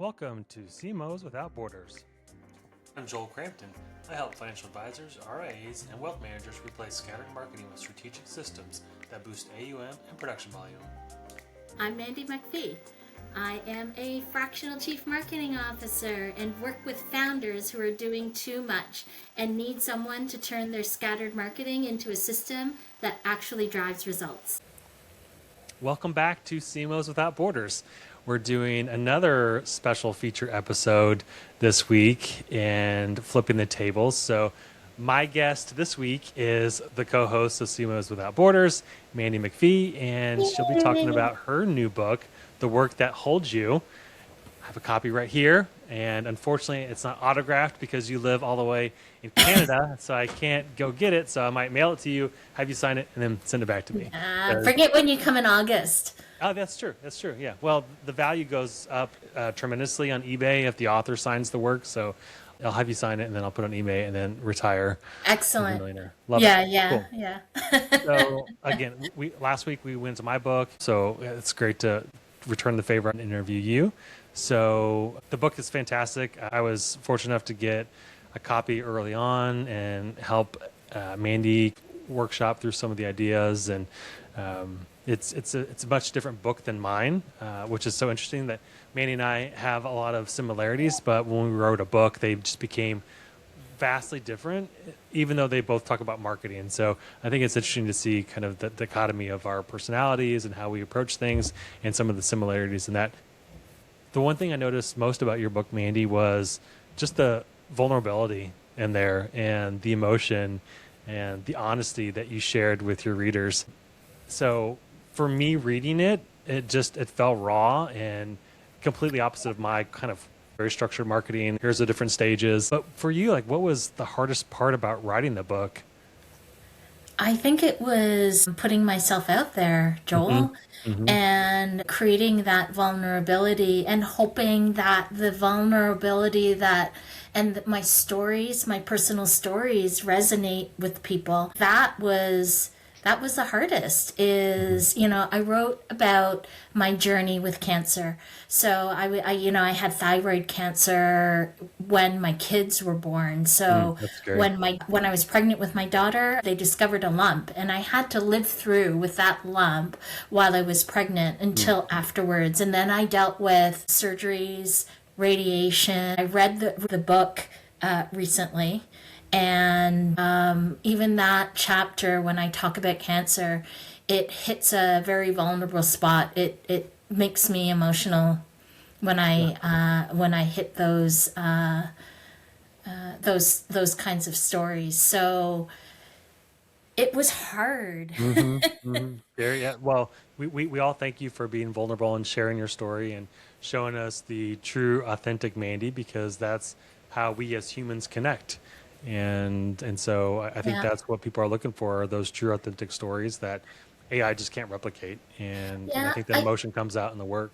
Welcome to CMOs Without Borders. I'm Joel Crampton. I help financial advisors, RIAs, and wealth managers replace scattered marketing with strategic systems that boost AUM and production volume. I'm Mandy MacPhee. I am a fractional chief marketing officer and work with founders who are doing too much and need someone to turn their scattered marketing into a system that actually drives results. Welcome back to CMOs Without Borders. We're doing another special feature episode this week and flipping the tables. So my guest this week is the co-host of CMOs Without Borders, Mandy MacPhee, and she'll be talking about her new book, The Work That Holds You. I have a copy right here, and unfortunately it's not autographed because you live all the way in Canada, so I can't go get it, so I might mail it to you, have you sign it, and then send it back to me. Forget when you come in August. Oh, that's true. Yeah. Well, the value goes up tremendously on eBay if the author signs the work. So I'll have you sign it, and then I'll put it on eBay, and then retire. Excellent. Millionaire. Love Yeah, it. yeah, Cool. yeah. So again, last week we went to my book, so it's great to return the favor and interview you. So the book is fantastic. I was fortunate enough to get a copy early on and help Mandy workshop through some of the ideas, and it's a much different book than mine, which is so interesting that Mandy and I have a lot of similarities, but when we wrote a book, they just became vastly different, even though they both talk about marketing. So I think it's interesting to see kind of the dichotomy of our personalities and how we approach things and some of the similarities in that. The one thing I noticed most about your book, Mandy, was just the vulnerability in there and the emotion and the honesty that you shared with your readers. So for me reading it, it felt raw and completely opposite of my kind of very structured marketing. Here's the different stages. But for you, like, what was the hardest part about writing the book? I think it was putting myself out there, Joel, and creating that vulnerability and hoping that the vulnerability and my stories, my personal stories resonate with people. That was the hardest is, I wrote about my journey with cancer. So I had thyroid cancer when my kids were born. So when I was pregnant with my daughter, they discovered a lump, and I had to live through with that lump while I was pregnant until afterwards. And then I dealt with surgeries, radiation. I read the book recently. And even that chapter, when I talk about cancer, it hits a very vulnerable spot. It makes me emotional when I hit those kinds of stories. So it was hard. Yeah. Well, we all thank you for being vulnerable and sharing your story and showing us the true, authentic Mandy, because that's how we as humans connect. And so I think that's what people are looking for, are those true, authentic stories that AI just can't replicate. And I think that emotion comes out in the work.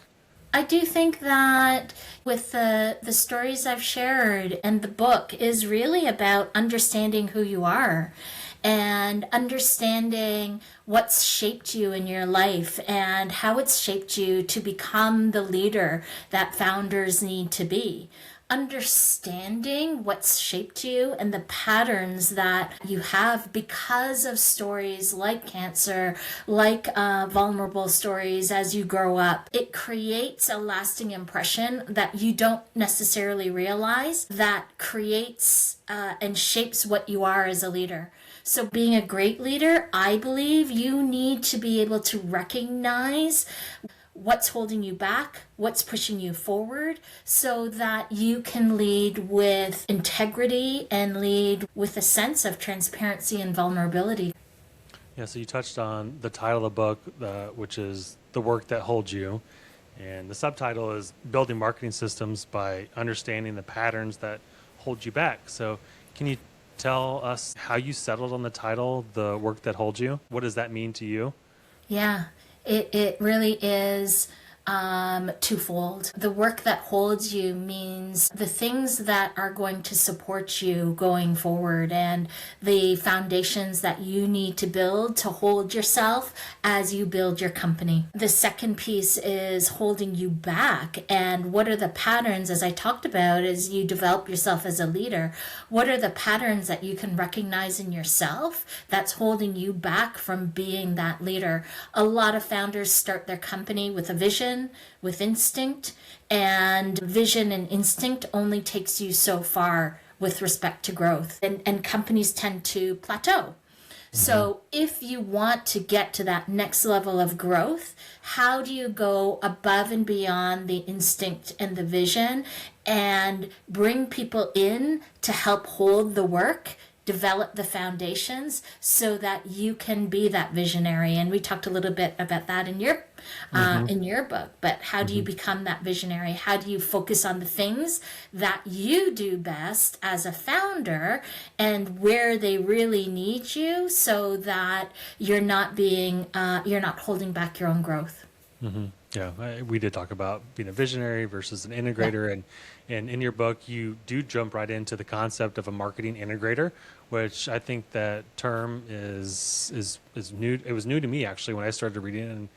I do think that with the stories I've shared and the book is really about understanding who you are and understanding what's shaped you in your life and how it's shaped you to become the leader that founders need to be. Understanding what's shaped you and the patterns that you have because of stories like cancer, like vulnerable stories as you grow up. It creates a lasting impression that you don't necessarily realize that creates and shapes what you are as a leader. So being a great leader, I believe you need to be able to recognize what's holding you back, what's pushing you forward, so that you can lead with integrity and lead with a sense of transparency and vulnerability. Yeah, so you touched on the title of the book, which is The Work That Holds You. And the subtitle is Building Marketing Systems by Understanding the Patterns That Hold You Back. So can you tell us how you settled on the title, The Work That Holds You? What does that mean to you? Yeah, it really is twofold. The work that holds you means the things that are going to support you going forward and the foundations that you need to build to hold yourself as you build your company. The second piece is holding you back, and what are the patterns, as I talked about, as you develop yourself as a leader, what are the patterns that you can recognize in yourself that's holding you back from being that leader? A lot of founders start their company with a vision, with instinct, and vision and instinct only takes you so far with respect to growth, and companies tend to plateau. So if you want to get to that next level of growth, how do you go above and beyond the instinct and the vision and bring people in to help hold the work, develop the foundations so that you can be that visionary? And we talked a little bit about that in your book. But how do you become that visionary? How do you focus on the things that you do best as a founder and where they really need you, so that you're not holding back your own growth? Yeah, we did talk about being a visionary versus an integrator, and in your book, you do jump right into the concept of a marketing integrator, which I think that term is new. It was new to me actually when I started reading it, and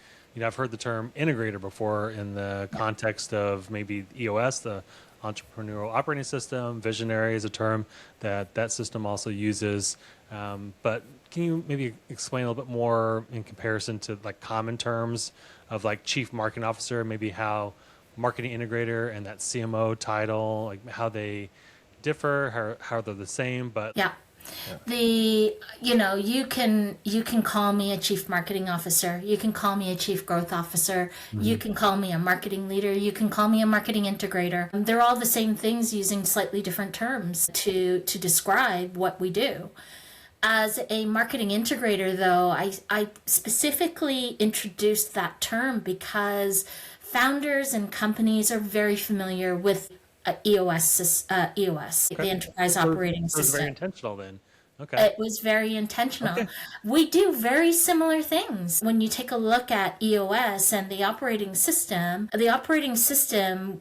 I've heard the term integrator before in the context of maybe EOS, the entrepreneurial operating system. Visionary is a term that system also uses, but can you maybe explain a little bit more in comparison to like common terms of like chief marketing officer, maybe how marketing integrator and that CMO title, like how they differ, how they're the same, but Yeah. You can call me a chief marketing officer. You can call me a chief growth officer. You can call me a marketing leader. You can call me a marketing integrator. They're all the same things using slightly different terms to describe what we do. As a marketing integrator, though, I specifically introduced that term because founders and companies are very familiar with EOS, the Enterprise Operating so it was System. very intentional then. Okay. It was very intentional. Okay. We do very similar things. When you take a look at EOS and the operating system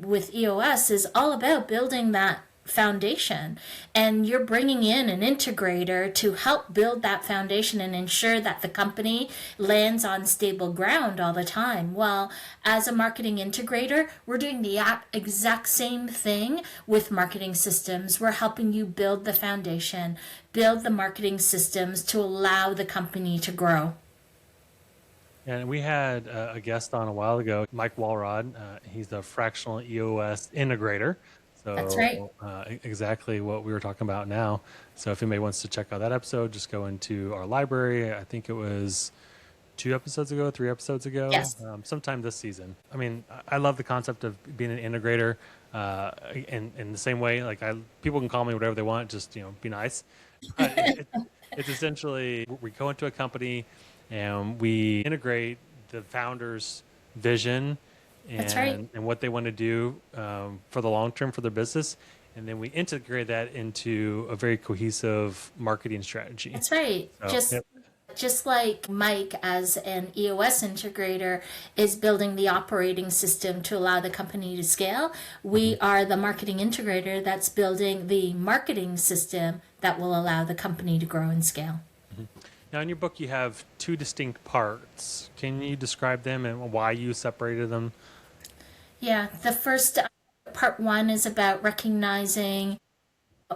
with EOS is all about building that foundation, and you're bringing in an integrator to help build that foundation and ensure that the company lands on stable ground all the time. Well, as a marketing integrator, we're doing the exact same thing with marketing systems. We're helping you build the foundation, build the marketing systems to allow the company to grow. And we had a guest on a while ago, Mike Walrod. He's the fractional EOS integrator. So That's right. Exactly what we were talking about now. So if anybody wants to check out that episode, just go into our library. I think it was 3 episodes ago, Yes. sometime this season. I mean, I love the concept of being an integrator. In the same way, like people can call me whatever they want, just be nice. It's essentially we go into a company and we integrate the founder's vision That's right. and what they want to do for the long term for their business. And then we integrate that into a very cohesive marketing strategy. That's right. So, Just like Mike, as an EOS integrator, is building the operating system to allow the company to scale, we are the marketing integrator that's building the marketing system that will allow the company to grow and scale. Now, in your book, you have 2 distinct parts. Can you describe them and why you separated them? Yeah, the first part 1 is about recognizing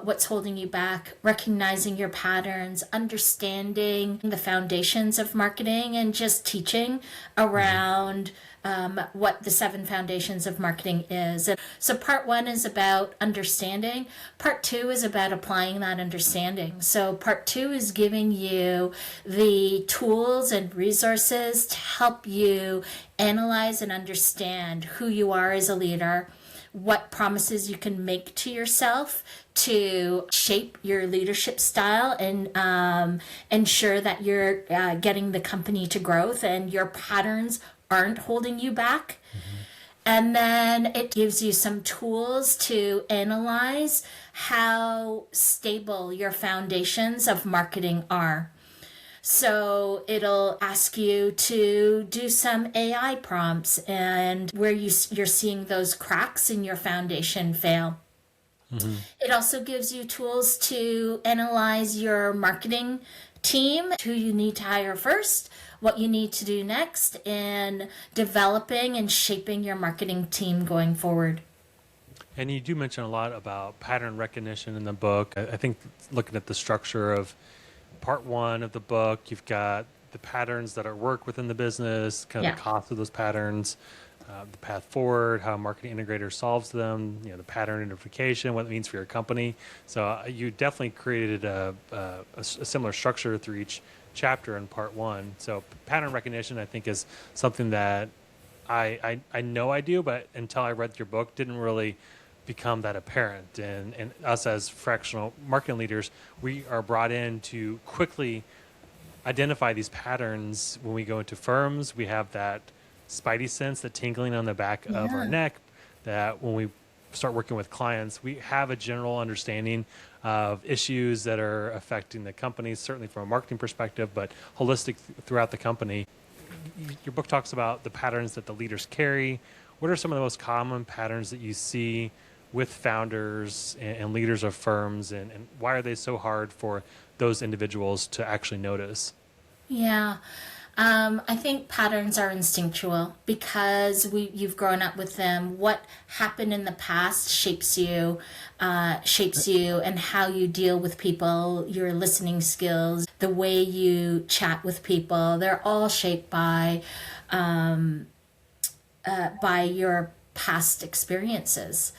what's holding you back, recognizing your patterns, understanding the foundations of marketing, and just teaching around what the 7 foundations of marketing is. And so part 1 is about understanding. Part 2 is about applying that understanding. So part 2 is giving you the tools and resources to help you analyze and understand who you are as a leader, what promises you can make to yourself to shape your leadership style and ensure that you're getting the company to growth and your patterns aren't holding you back. And then it gives you some tools to analyze how stable your foundations of marketing are. So it'll ask you to do some AI prompts and where you're seeing those cracks in your foundation fail. It also gives you tools to analyze your marketing team, who you need to hire first, what you need to do next, and developing and shaping your marketing team going forward. And you do mention a lot about pattern recognition in the book. I think looking at the structure of part one of the book, you've got the patterns that are work within the business, kind of Yeah. the cost of those patterns, the path forward, how a marketing integrator solves them, the pattern identification, what it means for your company. So you definitely created a similar structure through each chapter in part one. So pattern recognition, I think, is something that I know I do, but until I read your book, didn't really become that apparent. And us as fractional marketing leaders, we are brought in to quickly identify these patterns when we go into firms. We have that spidey sense, the tingling on the back of our Yeah. neck, that when we start working with clients, we have a general understanding of issues that are affecting the company, certainly from a marketing perspective, but holistic throughout the company. Your book talks about the patterns that the leaders carry. What are some of the most common patterns that you see with founders and leaders of firms, and why are they so hard for those individuals to actually notice? Yeah. I think patterns are instinctual because you've grown up with them. What happened in the past shapes you, and how you deal with people, your listening skills, the way you chat with people. They're all shaped by your past experiences.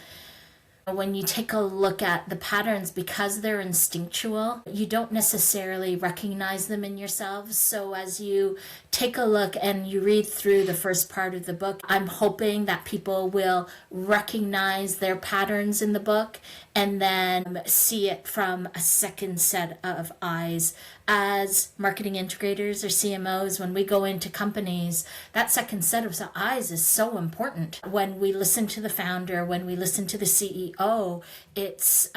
When you take a look at the patterns, because they're instinctual, you don't necessarily recognize them in yourselves. So as you take a look and you read through the first part of the book, I'm hoping that people will recognize their patterns in the book and then see it from a second set of eyes. As marketing integrators or CMOs, when we go into companies, that second set of eyes is so important. When we listen to the founder, when we listen to the CEO, it's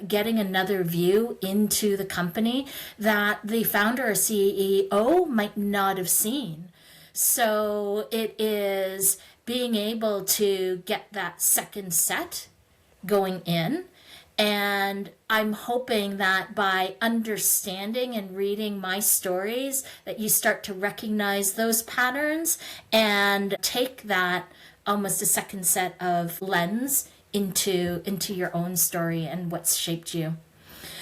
getting another view into the company that the founder or CEO might not have seen. So it is being able to get that second set going in. And I'm hoping that by understanding and reading my stories, that you start to recognize those patterns and take that almost a second set of lens into your own story and what's shaped you.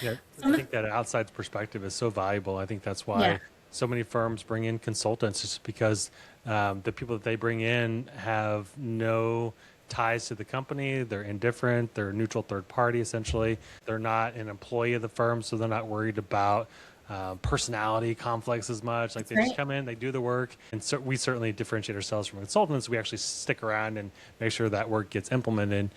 Yeah, I think that outside perspective is so valuable. I think that's why Yeah. so many firms bring in consultants, just because the people that they bring in have no ties to the company. They're indifferent. They're a neutral third party, essentially. They're not an employee of the firm, so they're not worried about personality conflicts as much. Like, they just Right. come in, they do the work. And so we certainly differentiate ourselves from consultants. We actually stick around and make sure that work gets implemented.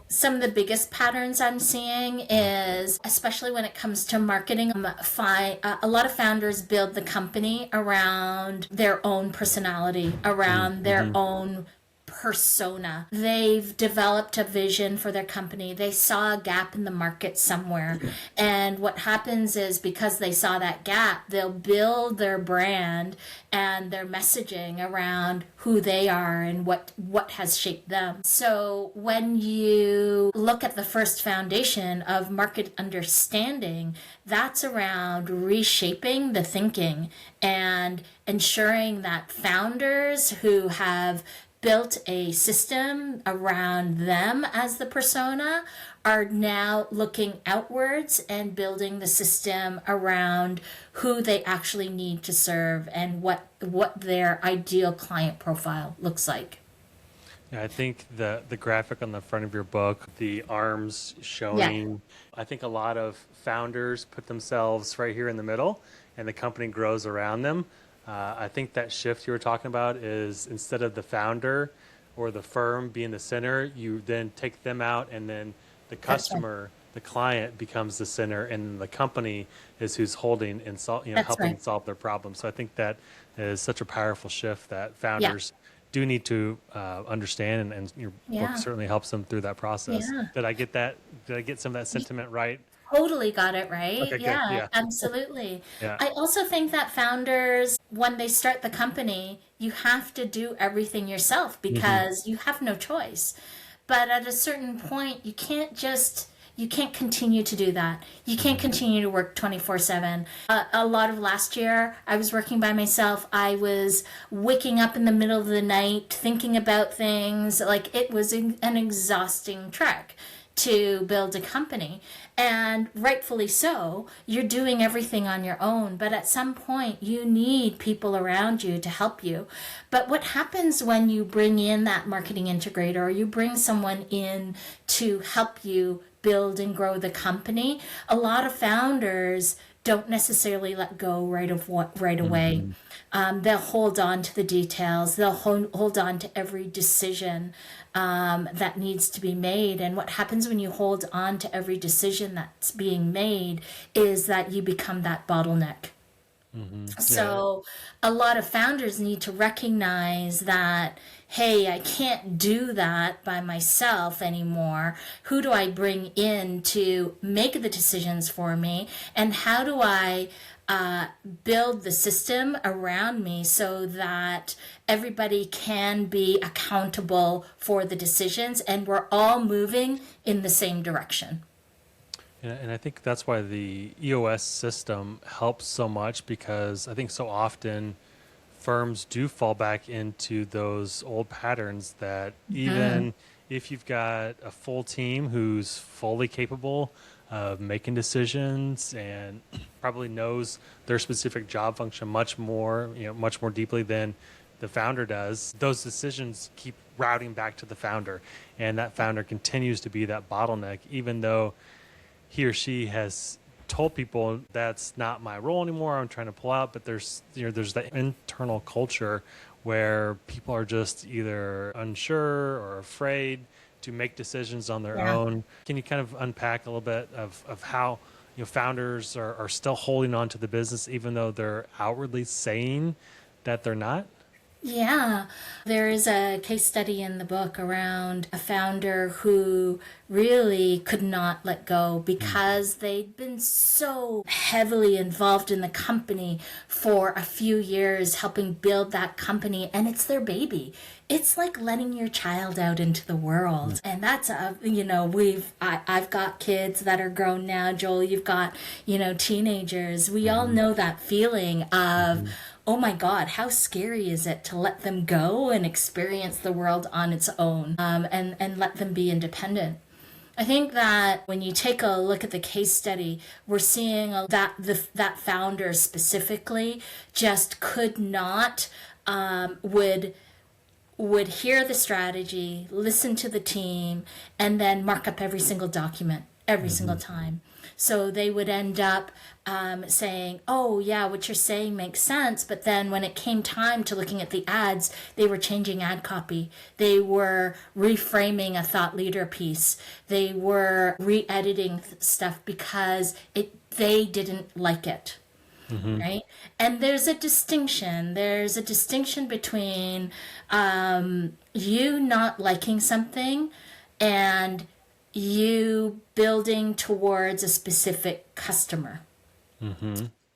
Some of the biggest patterns I'm seeing is, especially when it comes to marketing, a lot of founders build the company around their own personality, around their own persona. They've developed a vision for their company. They saw a gap in the market somewhere. And what happens is, because they saw that gap, they'll build their brand and their messaging around who they are and what has shaped them. So when you look at the first foundation of market understanding, that's around reshaping the thinking and ensuring that founders who have built a system around them as the persona are now looking outwards and building the system around who they actually need to serve and what their ideal client profile looks like. Yeah, I think the graphic on the front of your book, the arms showing, I think a lot of founders put themselves right here in the middle, and the company grows around them. I think that shift you were talking about is, instead of the founder or the firm being the center, you then take them out, and then the That's right. customer, the client, becomes the center, and the company is who's holding and That's helping right. solve their problems. So I think that is such a powerful shift that Yeah. founders do need to understand, and your book Yeah. certainly helps them through that process. Yeah. Did I get that? Did I get some of that sentiment right? totally got it right. Okay, good. Yeah, Yeah. absolutely. Yeah. I also think that founders, when they start the company, you have to do everything yourself Hmm. because you have no choice. But at a certain point, you can't continue to do that. You can't Hmm. continue to work 24/7. A lot of last year, I was working by myself. I was waking up in the middle of the night thinking about things. Like it was an exhausting trek to build a company. And rightfully so, you're doing everything on your own. But at some point, you need people around you to help you. But what happens when you bring in that marketing integrator or you bring someone in to help you build and grow the company? A lot of founders don't necessarily let go right away. Hmm. They'll hold on to the details. They'll hold on to every decision that needs to be made. And what happens when you hold on to every decision that's being made is that you become that bottleneck. Hmm. Yeah. So a lot of founders need to recognize that, hey, I can't do that by myself anymore. Who do I bring in to make the decisions for me? And how do I build the system around me so that everybody can be accountable for the decisions and we're all moving in the same direction? And I think that's why the EOS system helps so much because I think so often firms do fall back into those old patterns that even if you've got a full team who's fully capable of making decisions and probably knows their specific job function much more, much more deeply than the founder does, those decisions keep routing back to the founder. And that founder continues to be that bottleneck, even though he or she has told people that's not my role anymore. I'm trying to pull out, but there's that internal culture where people are just either unsure or afraid to make decisions on their Yeah. own. Can you kind of unpack a little bit of how founders are still holding on to the business even though they're outwardly saying that they're not? Yeah, there is a case study in the book around a founder who really could not let go because they'd been so heavily involved in the company for a few years, helping build that company, and it's their baby. It's like letting your child out into the world. And that's I've got kids that are grown now. Joel, you've got, teenagers. We all Hmm. know that feeling of, oh my God, how scary is it to let them go and experience the world on its own, and let them be independent? I think that when you take a look at the case study, we're seeing that founder specifically just could not, would hear the strategy, listen to the team, and then mark up every single document every single Hmm. time. So they would end up saying, oh, yeah, what you're saying makes sense. But then when it came time to looking at the ads, they were changing ad copy. They were reframing a thought leader piece. They were re editing stuff because they didn't like it. Hmm. Right? And there's a distinction. There's a distinction between you not liking something and you building towards a specific customer. Hmm.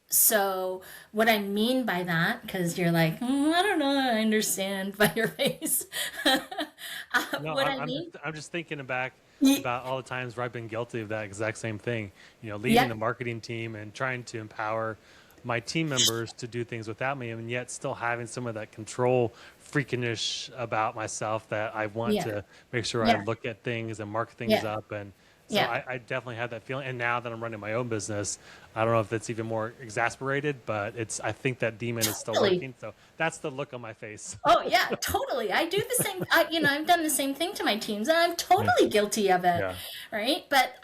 So, what I mean by that, because you're like, I don't know, I understand by your face. No, What I'm, I I'm mean, just I'm just thinking back y- about all the times where I've been guilty of that exact same thing. Leading yeah, the marketing team and trying to empower my team members to do things without me, and yet still having some of that control freakiness about myself that I want yeah, to make sure I yeah, look at things and mark things yeah, up. And so yeah, I definitely have that feeling. And now that I'm running my own business, I don't know if it's even more exasperated, but I think that demon is still totally. lurking. So that's the look on my face. Oh yeah, totally. I do the same. I've done the same thing to my teams, and I'm Yeah. totally guilty of it, Yeah. right? But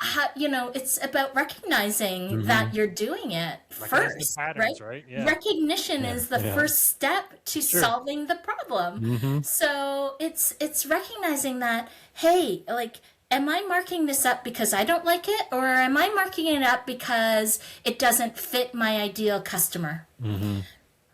it's about recognizing Hmm. that you're doing it Recognizing the first, right? patterns, right? Yeah. Recognition Yeah. is the Yeah. first step to Sure. solving the problem. Hmm. So it's recognizing that, hey, like, am I marking this up because I don't like it, or am I marking it up because it doesn't fit my ideal customer? Hmm.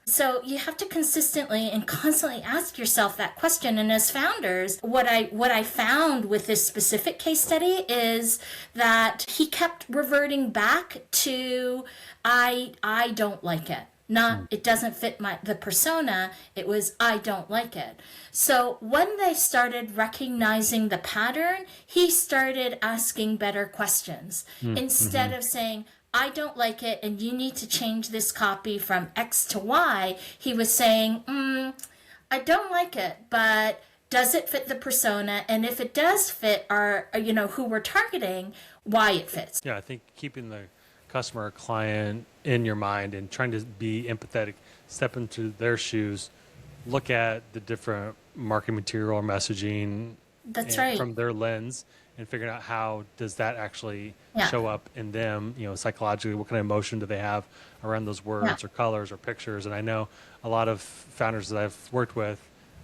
So you have to consistently and constantly ask yourself that question. And as founders, what I found with this specific case study is that he kept reverting back to I don't like it. Not it doesn't fit the persona. It was I don't like it. So when they started recognizing the pattern, he started asking better questions instead of saying I don't like it and you need to change this copy from X to Y. He was saying, I don't like it, but does it fit the persona? And if it does fit our, who we're targeting, why it fits. Yeah, I think keeping the customer or client in your mind and trying to be empathetic, step into their shoes, look at the different marketing material or messaging That's right. from their lens, and figuring out how does that actually show up in them, psychologically, what kind of emotion do they have around those words or colors or pictures. And I know a lot of founders that I've worked with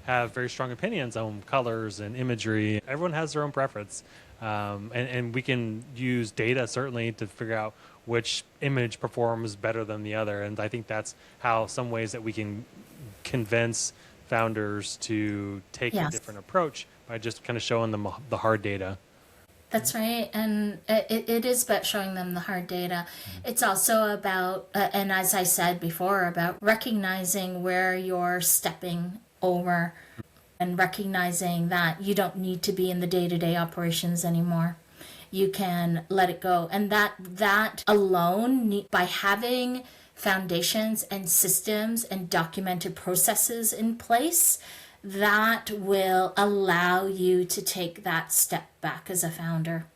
have very strong opinions on colors and imagery. Everyone has their own preference. And we can use data certainly to figure out which image performs better than the other. And I think that's how some ways that we can convince founders to take a different approach by just kind of showing them the hard data. That's right. And it is about showing them the hard data. It's also about, and as I said before, about recognizing where you're stepping over and recognizing that you don't need to be in the day-to-day operations anymore. You can let it go. And that alone, by having foundations and systems and documented processes in place, that will allow you to take that step back as a founder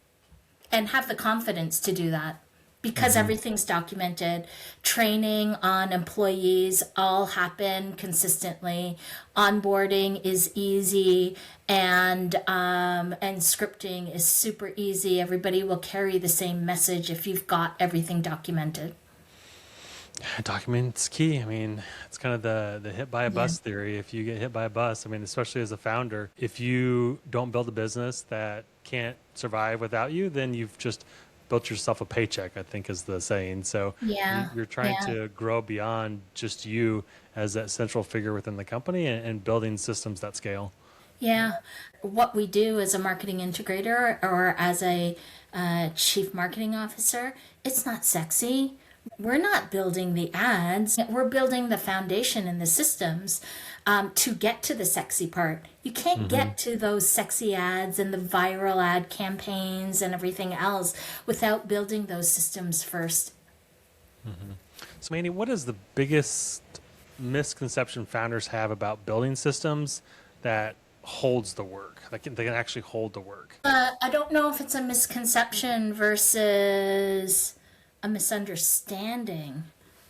and have the confidence to do that because everything's documented. Training on employees all happen consistently. Onboarding is easy, and scripting is super easy. Everybody will carry the same message if you've got everything documented. Document's key. I mean, it's kind of the hit by a bus theory. If you get hit by a bus, I mean, especially as a founder, if you don't build a business that can't survive without you, then you've just built yourself a paycheck, I think is the saying. So you're trying to grow beyond just you as that central figure within the company and building systems that scale. Yeah. What we do as a marketing integrator or as a chief marketing officer, it's not sexy. We're not building the ads. We're building the foundation and the systems to get to the sexy part. You can't get to those sexy ads and the viral ad campaigns and everything else without building those systems first. So, Mandy, what is the biggest misconception founders have about building systems that holds the work? They can actually hold the work. I don't know if it's a misconception versus a misunderstanding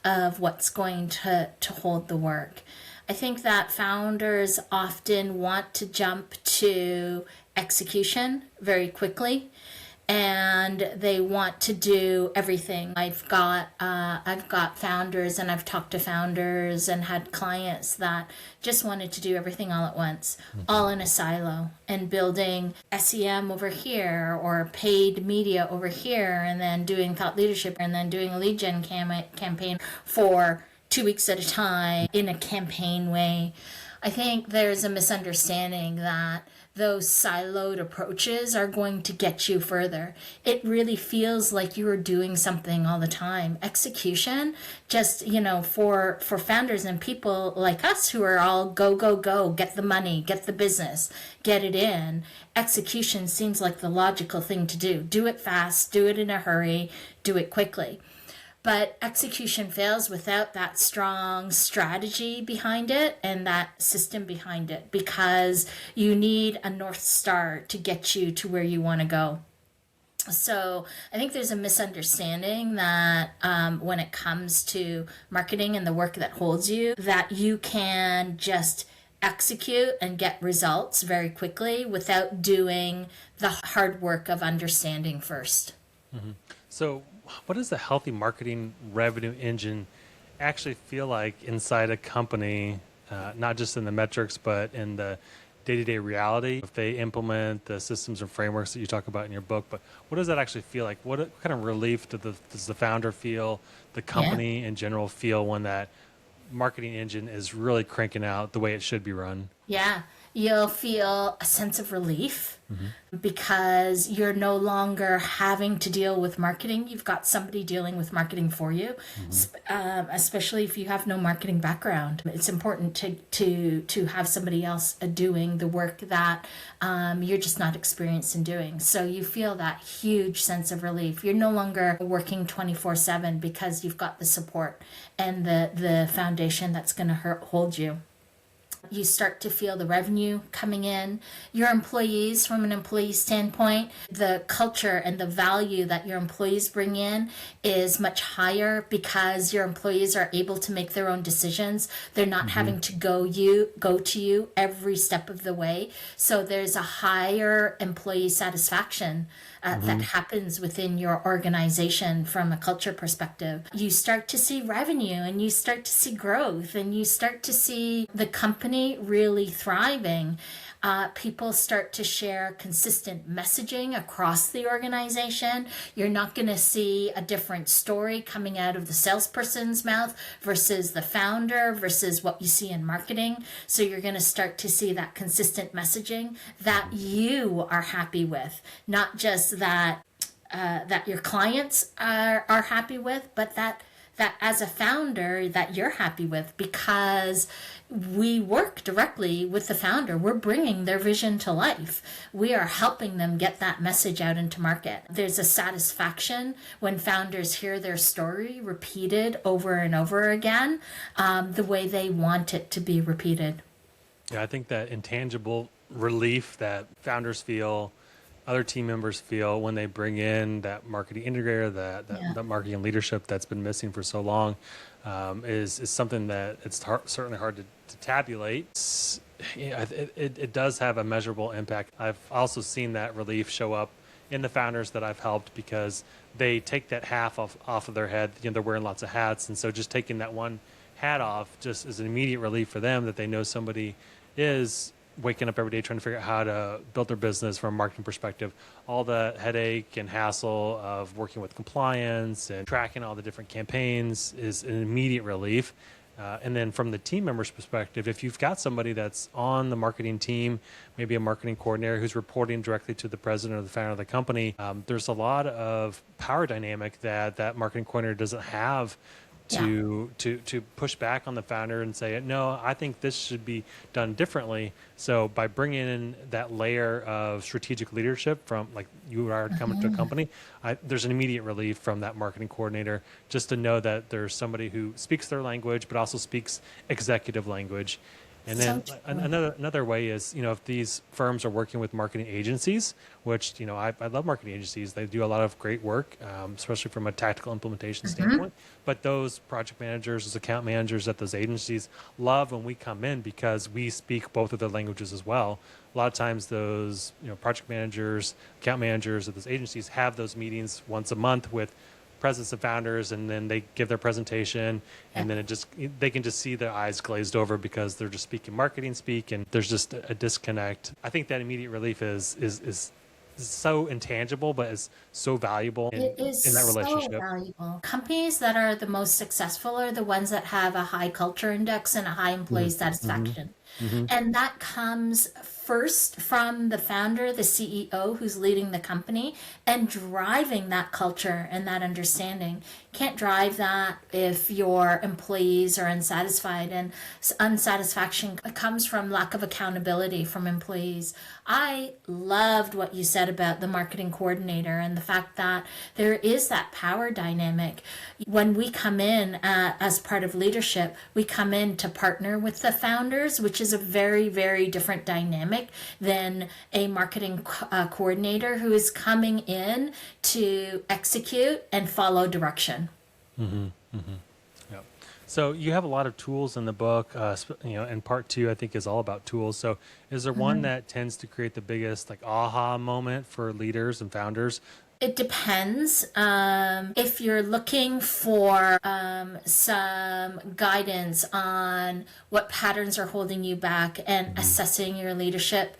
of what's going to hold the work. I think that founders often want to jump to execution very quickly, and they want to do everything. I've got founders, and I've talked to founders and had clients that just wanted to do everything all at once, all in a silo, and building SEM over here or paid media over here, and then doing thought leadership, and then doing a lead gen campaign for 2 weeks at a time in a campaign way. I think there's a misunderstanding that those siloed approaches are going to get you further. It really feels like you are doing something all the time. Execution, just, for founders and people like us who are all go, go, go, get the money, get the business, get it in. Execution seems like the logical thing to do. Do it fast, do it in a hurry, do it quickly. But execution fails without that strong strategy behind it and that system behind it, because you need a North Star to get you to where you want to go. So I think there's a misunderstanding that when it comes to marketing and the work that holds you, that you can just execute and get results very quickly without doing the hard work of understanding first. So what does the healthy marketing revenue engine actually feel like inside a company, not just in the metrics, but in the day-to-day reality? If they implement the systems and frameworks that you talk about in your book, but what does that actually feel like? What kind of relief does the founder feel, the company in general feel when that marketing engine is really cranking out the way it should be run. Yeah, you'll feel a sense of relief because you're no longer having to deal with marketing. You've got somebody dealing with marketing for you, especially if you have no marketing background. It's important to have somebody else doing the work that you're just not experienced in doing. So you feel that huge sense of relief. You're no longer working 24/7 because you've got the support and the foundation that's going to hold you. You start to feel the revenue coming in. Your employees, from an employee standpoint, the culture and the value that your employees bring in is much higher because your employees are able to make their own decisions. They're not having to go to you every step of the way. So there's a higher employee satisfaction that happens within your organization from a culture perspective. You start to see revenue and you start to see growth and you start to see the company really thriving. People start to share consistent messaging across the organization. You're not going to see a different story coming out of the salesperson's mouth versus the founder versus what you see in marketing. So you're going to start to see that consistent messaging that you are happy with, not just that your clients are happy with, but that as a founder that you're happy with, because we work directly with the founder. We're bringing their vision to life. We are helping them get that message out into market. There's a satisfaction when founders hear their story repeated over and over again, the way they want it to be repeated. Yeah, I think that intangible relief that founders feel, other team members feel when they bring in that marketing integrator, that marketing leadership that's been missing for so long, is something that it's certainly hard to tabulate. It does have a measurable impact. I've also seen that relief show up in the founders that I've helped because they take that half off of their head. They're wearing lots of hats, and so just taking that one hat off just is an immediate relief for them, that they know somebody is waking up every day trying to figure out how to build their business from a marketing perspective. All the headache and hassle of working with compliance and tracking all the different campaigns is an immediate relief. And then from the team member's perspective, if you've got somebody that's on the marketing team, maybe a marketing coordinator who's reporting directly to the president or the founder of the company, there's a lot of power dynamic that marketing coordinator doesn't have to push back on the founder and say, no, I think this should be done differently. So by bringing in that layer of strategic leadership from, like, you are coming to a company, there's an immediate relief from that marketing coordinator, just to know that there's somebody who speaks their language, but also speaks executive language. And then another way is, if these firms are working with marketing agencies, which, I love marketing agencies. They do a lot of great work, especially from a tactical implementation standpoint. But those project managers, those account managers at those agencies love when we come in because we speak both of their languages as well. A lot of times those, project managers, account managers at those agencies have those meetings once a month with presidents and founders, and then they give their presentation, and then they can just see their eyes glazed over because they're just speaking marketing speak, and there's just a disconnect. I think that immediate relief is so intangible, but is so valuable in that relationship. So valuable. Companies that are the most successful are the ones that have a high culture index and a high employee satisfaction. And that comes first from the founder, the CEO who's leading the company and driving that culture and that understanding. Can't drive that if your employees are unsatisfied, and unsatisfaction comes from lack of accountability from employees. I loved what you said about the marketing coordinator and the fact that there is that power dynamic. When we come in as part of leadership, we come in to partner with the founders, which is a very, very different dynamic than a marketing coordinator who is coming in to execute and follow direction. Yeah. So you have a lot of tools in the book, and part 2, I think, is all about tools. So is there one that tends to create the biggest aha moment for leaders and founders? It depends. If you're looking for some guidance on what patterns are holding you back and assessing your leadership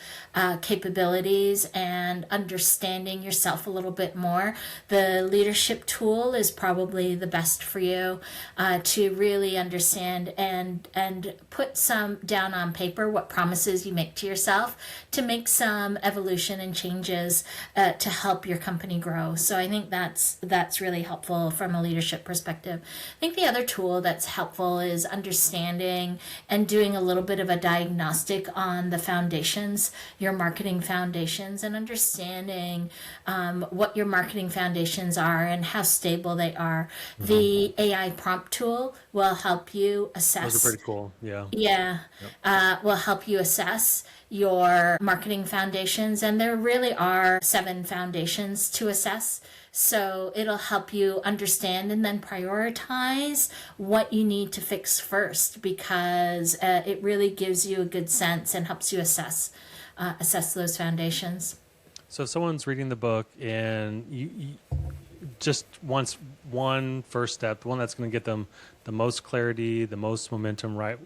capabilities and understanding yourself a little bit more, the leadership tool is probably the best for you to really understand and put some down on paper what promises you make to yourself to make some evolution and changes to help your company grow. So I think that's really helpful from a leadership perspective. I think the other tool that's helpful is understanding and doing a little bit of a diagnostic on the foundations, your marketing foundations, and understanding what your marketing foundations are and how stable they are. The AI prompt tool will help you assess. Those are pretty cool. Yeah. Yeah, will help you assess your marketing foundations, and there really are 7 foundations to assess. So it'll help you understand and then prioritize what you need to fix first, because it really gives you a good sense and helps you assess those foundations. So if someone's reading the book and you just wants one first step, the one that's going to get them the most clarity, the most momentum right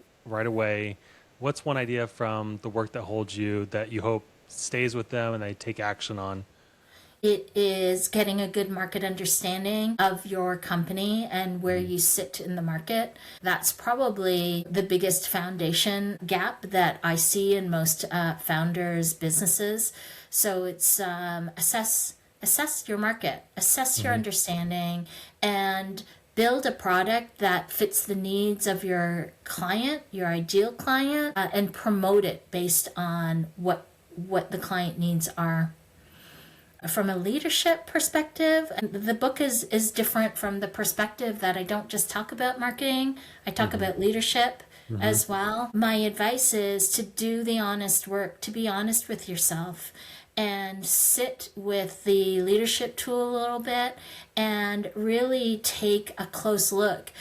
away, what's one idea from the work that holds you that you hope stays with them and they take action on? It is getting a good market understanding of your company and where you sit in the market. That's probably the biggest foundation gap that I see in most founders' businesses. So it's assess your market, assess your understanding, and build a product that fits the needs of your client, your ideal client, and promote it based on what the client needs are. From a leadership perspective, the book is different from the perspective that I don't just talk about marketing, I talk about leadership as well. My advice is to do the honest work, to be honest with yourself, and sit with the leadership tool a little bit and really take a close look.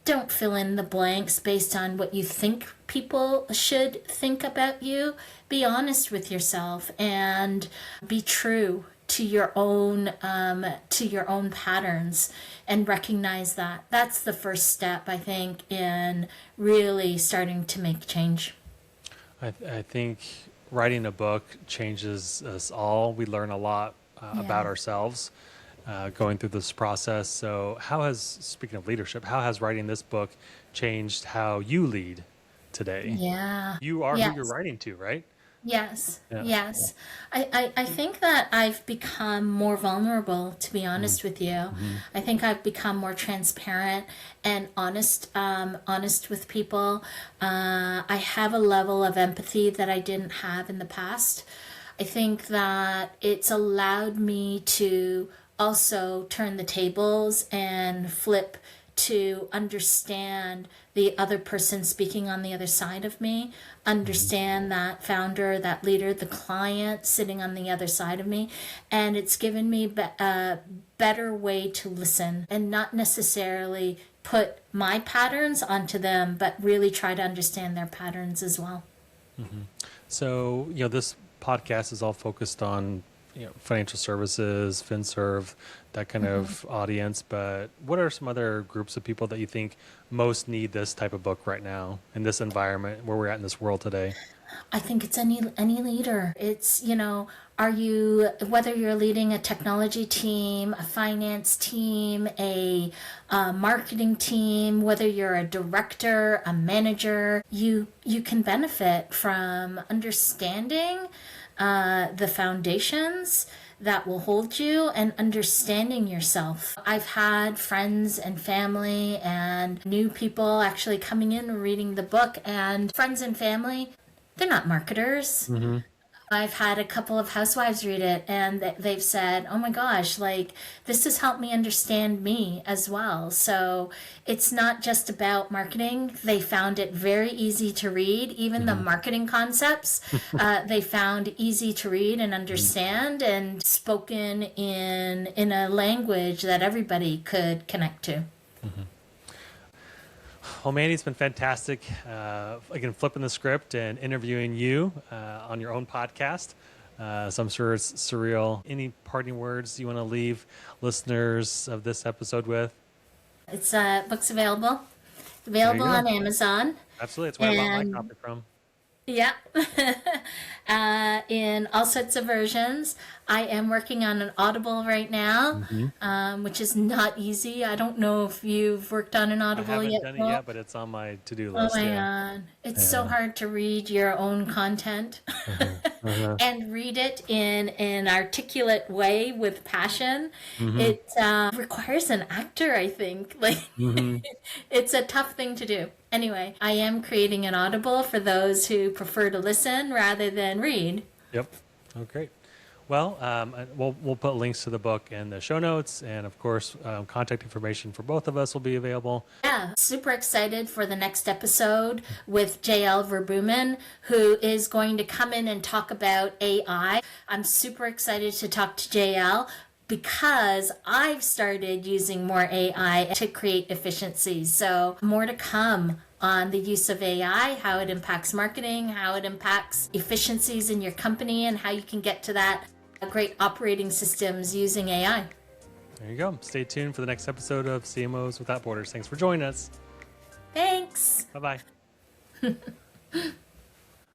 Don't fill in the blanks based on what you think people should think about you. Be honest with yourself and be true to your own patterns and recognize that. That's the first step, I think, in really starting to make change. I think writing a book changes us all. We learn a lot about ourselves going through this process. So speaking of leadership, how has writing this book changed how you lead today? Yeah. You are who you're writing to, right? Yes. Yeah. Yes. I think that I've become more vulnerable, to be honest with you. I think I've become more transparent and honest with people. I have a level of empathy that I didn't have in the past. I think that it's allowed me to also turn the tables and flip to understand the other person speaking on the other side of me, understand that founder, that leader, the client sitting on the other side of me. And it's given me a better way to listen and not necessarily put my patterns onto them, but really try to understand their patterns as well. So, this podcast is all focused on financial services, FinServ, that kind of audience. But what are some other groups of people that you think most need this type of book right now in this environment where we're at in this world today? I think it's any leader. It's, whether you're leading a technology team, a finance team, a marketing team, whether you're a director, a manager, you can benefit from understanding the foundations that will hold you and understanding yourself. I've had friends and family and new people actually coming in and reading the book, and friends and family, they're not marketers. I've had a couple of housewives read it, and they've said, oh my gosh, this has helped me understand me as well. So it's not just about marketing. They found it very easy to read. Even the marketing concepts, they found easy to read and understand, and spoken in a language that everybody could connect to. Well, Mandy, it's been fantastic, again, flipping the script and interviewing you on your own podcast. So I'm sure it's surreal. Any parting words you want to leave listeners of this episode with? It's books available There you go. on Amazon. Absolutely. That's where I bought my And copy from. yeah, in all sorts of versions. I am working on an Audible right now, which is not easy. I don't know if you've worked on an I Audible haven't yet. done it Paul? yet, but it's on my to-do Oh list. my Yeah. God. It's so hard to read your own content and read it in an articulate way with passion. It requires an actor, I think. Like, it's a tough thing to do. Anyway, I am creating an Audible for those who prefer to listen rather than read. Yep. Oh, great. Well, we'll put links to the book in the show notes, and of course, contact information for both of us will be available. Yeah, super excited for the next episode with JL Verbumen, who is going to come in and talk about AI. I'm super excited to talk to JL because I've started using more AI to create efficiencies. So more to come on the use of AI, how it impacts marketing, how it impacts efficiencies in your company, and how you can get to that great operating systems using AI. There you go. Stay tuned for the next episode of CMOs Without Borders. Thanks for joining us. Thanks. Bye-bye.